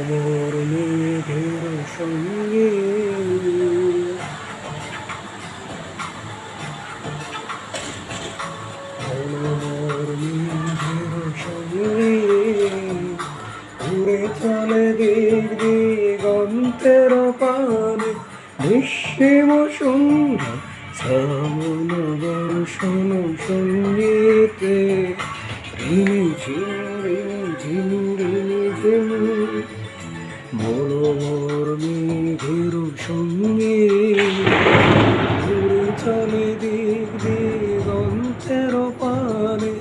মোর মেঘের সঙ্গে মোর মেঘের সঙ্গে উড়ে চলে দিক দিগন্তের পানে নিঃসীম সুন্দর শ্রাবণ বর্ষণ সঙ্গীতে রিমি ঝিম মোর মেঘের সঙ্গে উড়ে চলে দিক দিগন্তের পানে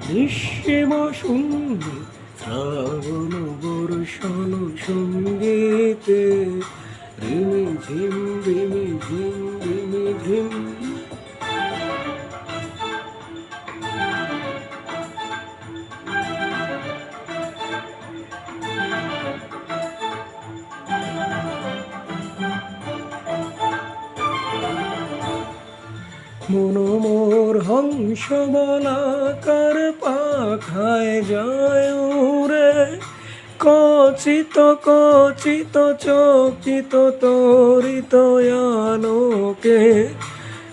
নিঃসীম সুন্দর শ্রাবণ বর্ষণ সঙ্গীতে রিমি ঝিম মন মোর হংস বলাকার পাখায় যায় উড়ে কচিত চকিত তরিত আলোকে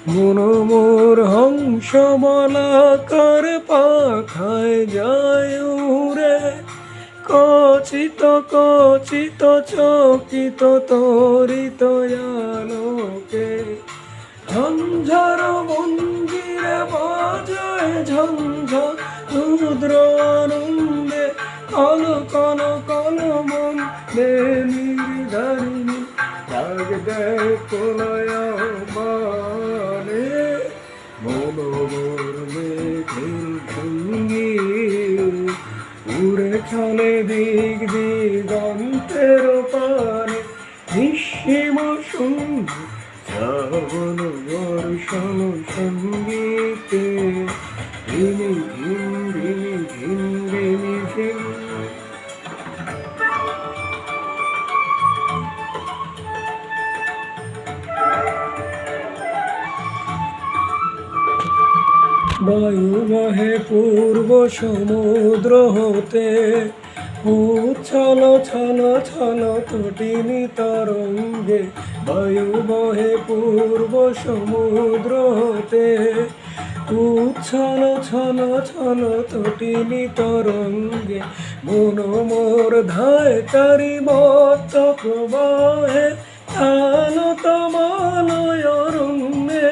মন মোর হংস বলাকার পাখায় যায় উড়ে কচিত চকিত তরিত আলোকে ঝঞ্ঝার মন্দিরে বাজায় ঝঞ্ঝার রুদ্র আনন্দে কল মন নির্ধারিণী রাগ দেয় প্রলয়া মানে মন মোর মেঘের সঙ্গী উড়ে চলে দিক দিগন্তের পানে নিঃসীম সুন্দর শ্রাবণ বর্ষণ সঙ্গীতে রিমি ঝিম বায়ু বহে পূর্ব সমুদ্র হতে উচ্ছল ছল তটিনী তরঙ্গে বায়ু বহে পূর্ব সমুদ্র হতে উচ্ছল ছল তটিনী তরঙ্গে মন মোর ধায় তারি মত প্রবাহে আনত মালয় রুমে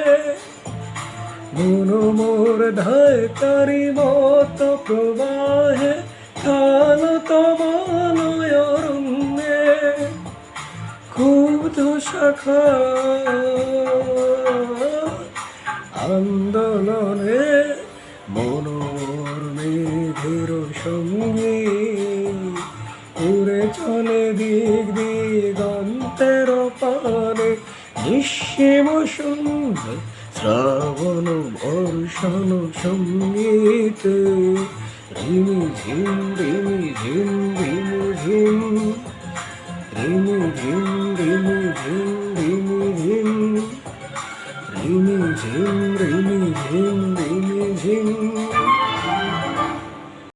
মন মোর ধায় তারি মত প্রবাহে আনত মালয় রুমে ক্ষুব্ধ শাখা আন্দোলনে মোর মেঘের সঙ্গে উড়ে চলে দিক দিগন্তের পানে নিঃসীম সুন্দর শ্রাবণ বর্ষণ সঙ্গীতে রিমি ঝিম ঝিম